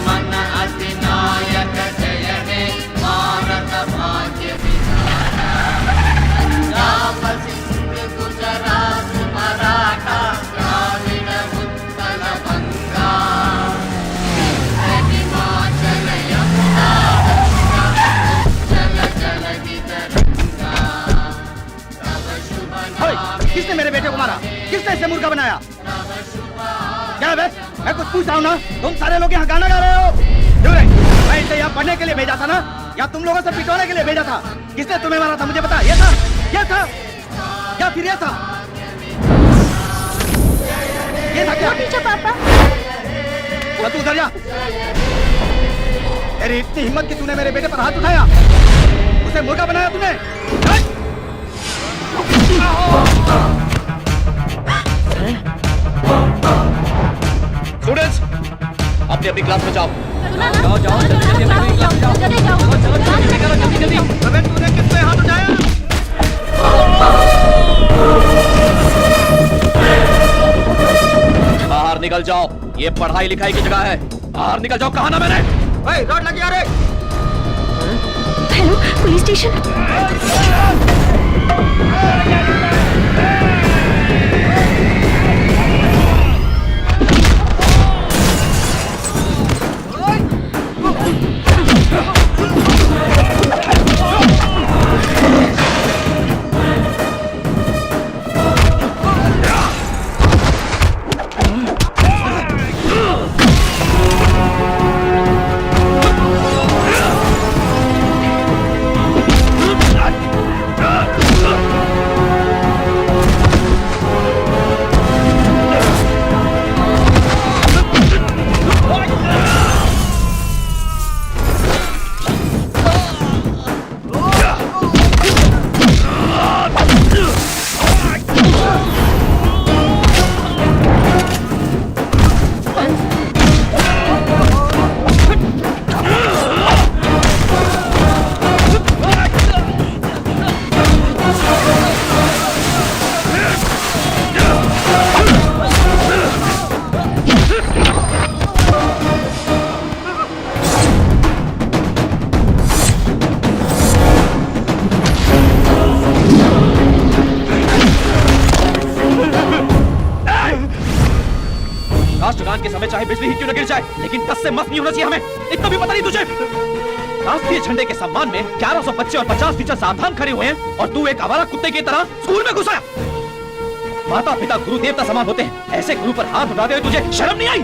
मन अधिनायक जय हे भारत भाग्य विधाता। पंजाब सिंध गुजरात मराठा द्राविड़ उत्कल बंगा हिमाचल यमुना गंगा उज्जल जलधि तरंगा। तव शुभ नामे किसने मेरे बेटे को मारा? किसने इसे मुर्गा बनाया? क्या बे? मैं कुछ पूछ रहा हूँ ना, तुम सारे लोग यहाँ गाना गा रहे हो क्यों रे? मैं इसे यहाँ पढ़ने के लिए भेजा था ना, या तुम लोगों से पिटवाने के लिए भेजा था? किसने तुम्हें मारा था मुझे बता। ये था या फिर ये था क्या? टीचर पापा। चल तू उधर जा। तेरी इतनी हिम्मत कि तूने मेरे बेटे पर हाथ उठाया, उसे मुर्गा बनाया तूने। स्टूडेंट्स, अपनी अपनी क्लास में जाओ। जाओ जल्दी अपनी क्लास में जाओ। चलो जल्दी करो, जल्दी। अबे तूने किस पे हाथ उठाया? बाहर निकल जाओ, ये पढ़ाई लिखाई की जगह है। बाहर निकल जाओ, कहा ना मैंने? रोड लगी आ रे। Hello, police station. राष्ट्रगान के समय चाहे बिजली ही क्यों न गिर जाए, लेकिन टस से मत नहीं होना चाहिए हमें। इतना भी पता नहीं तुझे? राष्ट्रीय झंडे के सम्मान में 1100 बच्चे और 50 टीचर सावधान खड़े हुए हैं, और तू एक आवारा कुत्ते की तरह स्कूल में घुसा। माता पिता गुरु देवता समान होते हैं, ऐसे गुरु पर हाथ उठाते हुए तुझे शर्म नहीं आई?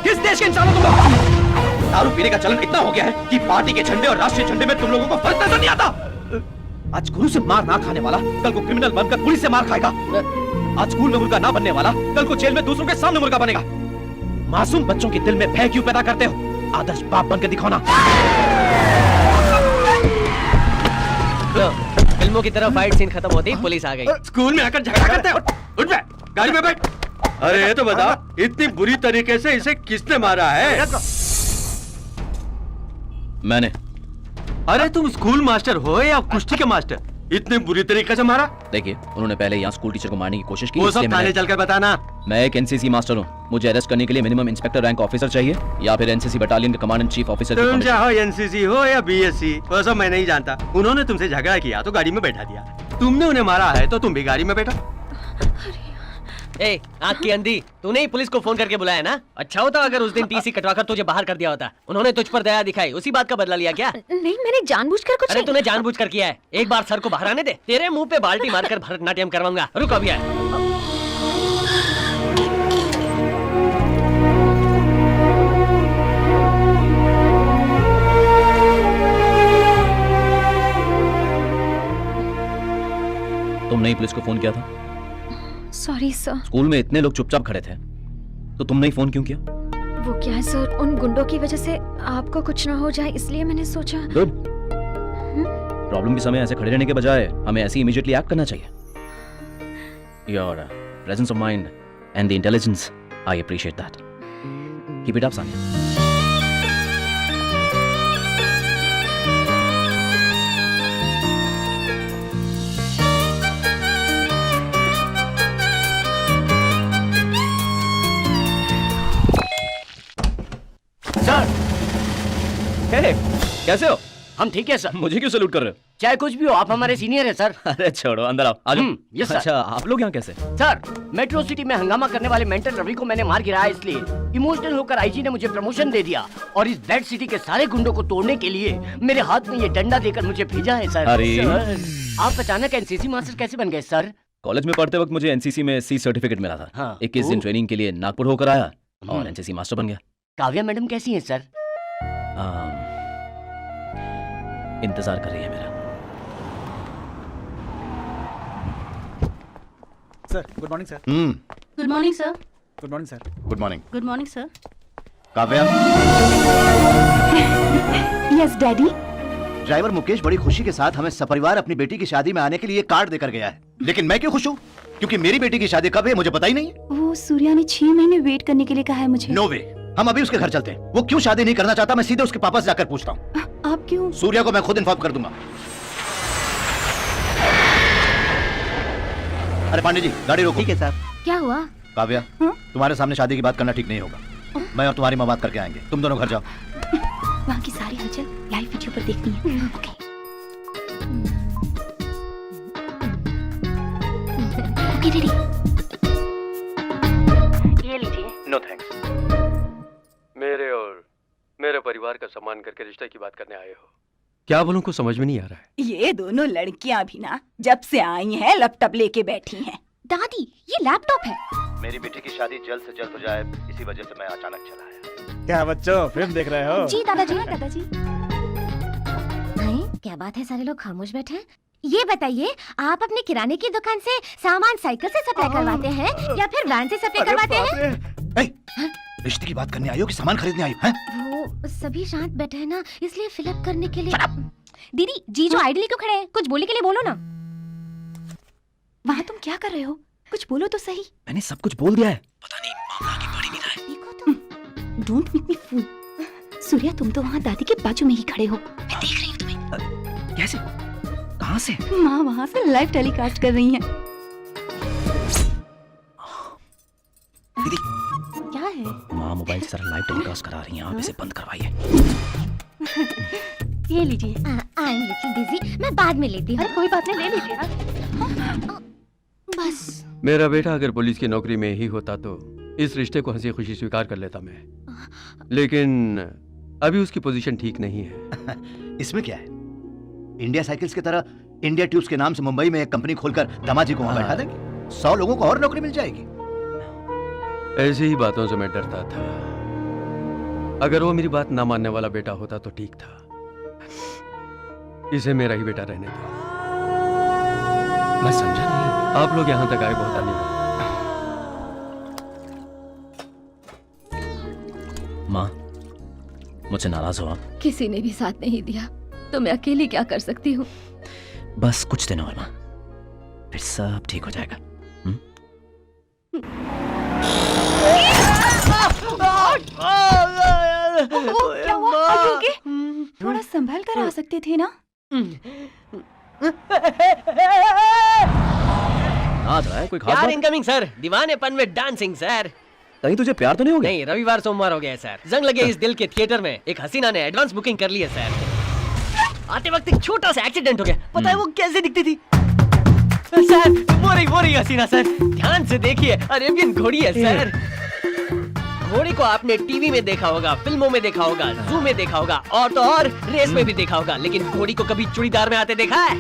किस देश के इंसान हो तुम लोग? दारू पीने का चलन इतना हो गया है कि पार्टी के झंडे और राष्ट्रीय झंडे में तुम लोगों को फर्क नजर नहीं आता। आज गुरु से मार ना खाने वाला कल को क्रिमिनल बनकर पुलिस से मार खाएगा। आज स्कूल में मुर्गा ना बनने वाला कल को जेल में दूसरों के सामने मुर्गा बनेगा। मासूम बच्चों के दिल में भय क्यों पैदा करते हो? आदर्श बाप बनकर दिखाओ ना। फिल्मों की तरह फाइट सीन खत्म होते ही पुलिस आ गई। स्कूल में आकर झगड़ा करते हो? उठ बैठ, गाड़ी में बैठ। अरे ये तो बता, इतनी बुरी तरीके से इसे किसने मारा है? मैंने। अरे तुम स्कूल मास्टर हो या कुश्ती के मास्टर? इतनी बुरी तरीके से मारा? देखिए, उन्होंने पहले यहाँ स्कूल टीचर को मारने की कोशिश की। वो सब थाने चलकर बताना। मैं एक एनसीसी मास्टर हूँ, मुझे अरेस्ट करने के लिए मिनिमम इंस्पेक्टर रैंक ऑफिसर चाहिए, या फिर एनसीसी बटालियन का कमांडेंट चीफ ऑफिसर। तुम चाहे एनसीसी हो या बीएससी, वो सब मैं नहीं जानता। उन्होंने तुमसे झगड़ा किया तो गाड़ी में बैठा दिया, तुमने उन्हें मारा है तो तुम भी गाड़ी में बैठो। ए, आँख की अंधी, तूने ही पुलिस को फोन करके बुलाया ना? अच्छा होता अगर उस दिन टीसी कटवाकर तुझे बाहर कर दिया होता। उन्होंने तुझ पर दया दिखाई, उसी बात का बदला लिया क्या? नहीं, मैंने जानबूझकर कुछ अरे नहीं। तूने जानबूझकर किया है। एक बार सर को बाहर आने दे, तेरे मुंह पे बाल्टी मारकर भरतनाट्यम करवाऊंगा। रुक अभी आए। तुमने ही पुलिस को फोन किया था? Sorry sir. स्कूल में इतने लोग चुपचाप खड़े थे, तो तुमने ही फोन क्यों किया? वो क्या है सर, उन गुंडों की वजह से आपको कुछ ना हो जाए इसलिए मैंने सोचा। गुड। प्रॉब्लम के समय ऐसे खड़े रहने के बजाय हमें ऐसे इमीडिएटली एक्ट करना चाहिए। Your presence of mind and the intelligence, I appreciate that. Keep it up Sania. कैसे हो? हम ठीक है सर। मुझे क्यों सैल्यूट कर रहे हो? चाहे कुछ भी हो, आप हमारे सीनियर हैं सर। अरे छोड़ो, अंदर आओ। आ जाओ। Yes sir. अच्छा, आप लोग यहाँ कैसे? सर, मेट्रो सिटी में हंगामा करने वाले मेंटल रवि को मैंने मार गिराया, इसलिए इमोशनल होकर आईजी ने मुझे प्रमोशन दे दिया और इस बैड सिटी के सारे गुंडों को तोड़ने के लिए मेरे हाथ में ये डंडा देकर मुझे भेजा है सर। अरे। सर, आप अचानक एनसीसी मास्टर कैसे बन गए सर? कॉलेज में पढ़ते वक्त मुझे एनसीसी में सी सर्टिफिकेट मिला था। हाँ। 21 दिन ट्रेनिंग के लिए नागपुर होकर आया और एनसीसी मास्टर बन गया। काव्या मैडम कैसी हैं सर? इंतजार कर रही है मेरा। Sir good morning sir. Good morning sir. Good morning sir. Good morning good morning sir. Kavya. Yes daddy. Driver Mukesh बड़ी खुशी के साथ हमें सपरिवार अपनी बेटी की शादी में आने के लिए कार्ड देकर गया है, लेकिन मैं क्यों खुश हूँ? क्योंकि मेरी बेटी की शादी कब है मुझे पता ही नहीं है। वो सूर्या ने 6 महीने वेट करने के लिए कहा है मुझे। नो वे, हम अभी उसके घर चलते हैं। वो क्यों शादी नहीं करना चाहता मैं सीधे उसके पापा से जाकर पूछता हूँ। आप क्यों? सूर्या को मैं खुद इन्फॉर्म कर दूंगा। अरे पांडे जी गाड़ी रोको। ठीक है साहब। क्या हुआ? काव्या, तुम्हारे सामने शादी की बात करना ठीक नहीं होगा। मैं और तुम्हारी माँ बात करके आएंगे, तुम दोनों घर जाओ। वहाँ की सारी हलचल लाइव वीडियो पर देखनी है। ओके। Okay daddy. ये लीजिए। No thanks. मेरे और मेरे परिवार का सम्मान करके रिश्ते की बात करने आए हो। क्या बोलूं कुछ समझ में नहीं आ रहा है। ये दोनों लड़कियां भी ना जब से आई हैं लैपटॉप लेके बैठी हैं। दादी, ये लैपटॉप है। मेरी बेटी की शादी जल्द से जल्द हो जाए, इसी वजह से मैं अचानक चला आया। क्या बच्चों फिल्म देख रहे हो? जी दादाजी। दादाजी। नहीं, क्या बात है, सारे लोग खामोश बैठे हैं। ये बताइए, आप अपने किराने की दुकान से सामान साइकिल से सप्लाई करवाते हैं या फिर वैन से सप्लाई करवाते हैं? रिश्ते की बात करने आई हो कि सामान खरीदने आई हो? वो सभी शांत बैठे हैं ना, इसलिए फिलअप करने के लिए। दीदी, जी जो आइडली क्यों खड़े हैं? कुछ बोलने के लिए बोलो ना। वहाँ तुम क्या कर रहे हो? कुछ बोलो तो सही। मैंने सब कुछ बोल दिया है। पता नहीं मामला आगे बढ़ ही नहीं रहा है। देखो तुम। डोंट मेक मी फूल। सूर्या, तुम तो वहाँ दादी के बाजू में ही खड़े हो। मैं देख रही हूँ तुम्हें। कैसे? कहाँ से? माँ वहाँ से लाइव टेलीकास्ट कर रही हैं। दीदी, क्या है? माँ मोबाइल से सारा लाइव टेलीकास्ट करा रही हैं, आप इसे बंद करवाइए। ये लीजिए। आई एम लिटिल बिजी, मैं बाद में लेती हूँ। अरे कोई बात नहीं, ले लीजिए ना। बस। मेरा बेटा अगर पुलिस की नौकरी में ही होता तो इस रिश्ते को हंसी खुशी स्वीकार कर लेता मैं, लेकिन अभी उसकी पोजीशन ठीक नहीं है। इसमें क्या है? इंडिया साइकिल्स की तरह इंडिया ट्यूब्स के नाम से मुंबई में एक कंपनी खोलकर दामाजी को वहां बैठा देंगे। 100 लोगों को और नौकरी मिल जाएगी। ऐसी ही बातों से मैं डरता था। अगर वो मेरी बात ना मानने वाला बेटा होता तो ठीक था। इसे मेरा ही बेटा रहने दो। मैं समझा नहीं। आप लोग यहाँ तक आए बहुत धन्यवाद। माँ, मुझसे नाराज हो आप? किसी ने भी साथ नहीं दिया तो मैं अकेली क्या कर सकती हूँ? बस कुछ दिन और माँ, फिर सब ठीक हो जाएगा। क्या हुआ? Are you okay? थोड़ा संभल कर आ सकते थे ना। नाच रहा है कोई खास प्यार बात? Incoming sir. दीवानेपन में डांसिंग सर। कहीं तुझे प्यार तो नहीं हो गया? नहीं, रविवार सोमवार हो गया है सर। जंग लगे इस दिल के थिएटर में एक हसीना ने एडवांस बुकिंग कर ली है सर। आते वक्त एक छोटा सा एक्सीडेंट हो गया। पता है वो कैसे दिखती थी? सर, वो रही हसीना सर। ध्यान से देखिए, अरेबियन घोड़ी है सर। घोड़ी को आपने टीवी में देखा होगा, फिल्मों में देखा होगा, जू में देखा होगा और तो और रेस में भी देखा होगा, लेकिन घोड़ी को कभी चूड़ीदार में आते देखा है?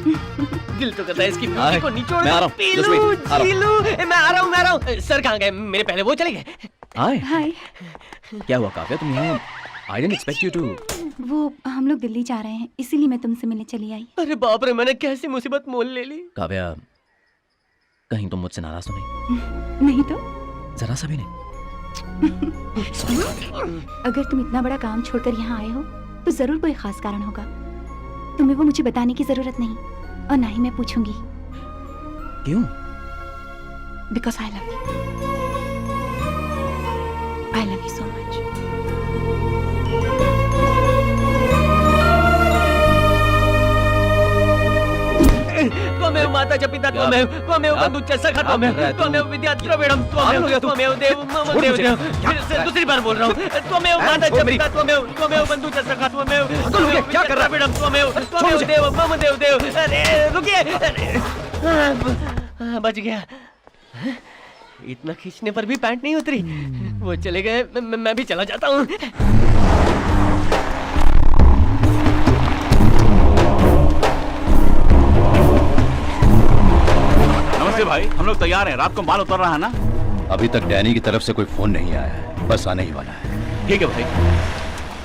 दिल तो करता है इसकी ब्यूटी को निचोड़ मैं आ रहा हूँ। पी Just लूं, wait, आ रहा हूँ। जी लूं। मैं आ रहा हूँ। सर कहाँ गए? मेरे पहले वो चले गए। हाय, हाय। क्या हुआ काव्या, तुम यहाँ? I didn't expect you to. वो हम लोग दिल्ली जा रहे हैं, इसीलिए मैं तुमसे मिलने चली आई। अरे बाप रे, मैंने कैसी मुसीबत मोल ले ली। काव्या, कहीं तुम मुझसे नाराज तो नहीं? नहीं तो। जरा सा भी नहीं। अगर तुम इतना बड़ा काम छोड़कर यहाँ आए हो तो जरूर कोई खास कारण होगा। तुम्हें वो मुझे बताने की जरूरत नहीं और ना ही मैं पूछूंगी। क्यों? Because I love you. I love you so much. तो मैं माता च पिता त्वमेव त्वमेव बन्धुश्च सखा त्वमेव त्वमेव विद्या द्रविणं त्वमेव त्वमेव देव मम देव देव दूसरी बार बोल रहा हूँ त्वमेव माता च पिता त्वमेव बन्धुश्च सखा त्वमेव क्या कर रहा है? द्रविणं त्वमेव देव मम देव देव अरे रुकिए बच गया इतना खींचने पर भी पैंट नहीं उतरी वो चले गए मैं भी चला जाता हूँ नमस्ते भाई, हम लोग तैयार हैं। रात को माल उतर रहा है ना? अभी तक डैनी की तरफ से कोई फोन नहीं आया है, बस आने ही वाला है। ठीक है भाई।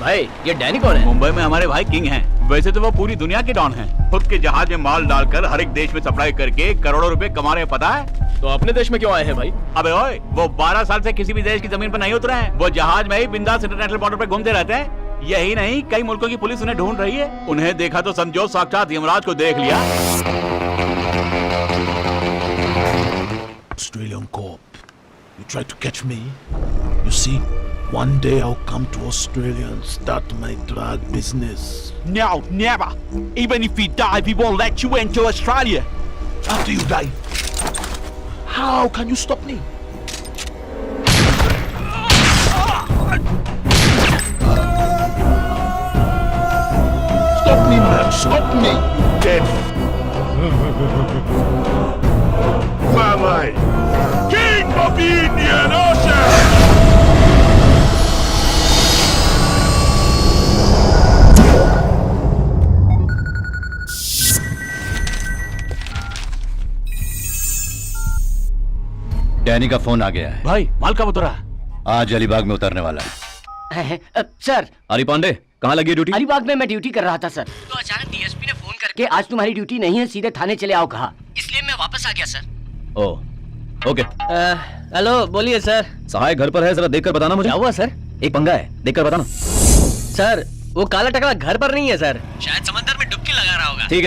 भाई ये डैनी कौन है मुंबई में हमारे भाई किंग हैं। वैसे तो वो पूरी दुनिया के डॉन हैं। खुद के जहाज में माल डालकर हर एक देश में सप्लाई करके करोड़ों रुपए कमा रहे हैं, पता है? तो अपने देश में क्यों आए हैं भाई? अबे ओए, वो 12 साल से किसी भी देश की जमीन पर नहीं उतरे हैं। वो जहाज में ही बिंदास इंटरनेशनल बॉर्डर पे घूमते रहते हैं। यही नहीं, कई मुल्कों की पुलिस उन्हें ढूंढ रही है। उन्हें देखा तो समझो साक्षात यमराज को देख लिया। Australian cop. You try to catch me? You see, one day I'll come to Australia and start my drug business. No, never. Even if we die, we won't let you into Australia. After you die, how can you stop me? Stop me, man! Stop me! Dead. Family! King of the Indian Ocean! Danny का phone आ गया है। भाई माल कब उतरा? आज अलीबाग में उतरने वाला है। सर अली पांडे, कहाँ लगी है ड्यूटी? अलीबाग में मैं ड्यूटी कर रहा था सर तो अचानक डीएसपी ने फोन करके आज तुम्हारी ड्यूटी नहीं है सीधे थाने चले आओ कहा इसलिए मैं वापस आ गया सर ओह, ओके। हेलो बोलिए सर सहाय घर पर है, जरा देखकर बताना मुझे। क्या हुआ सर एक पंगा है, देखकर बताना। सर वो काला टकला घर पर नहीं है सर शायद समंदर में डुबकी लगा रहा होगा। ठीक है।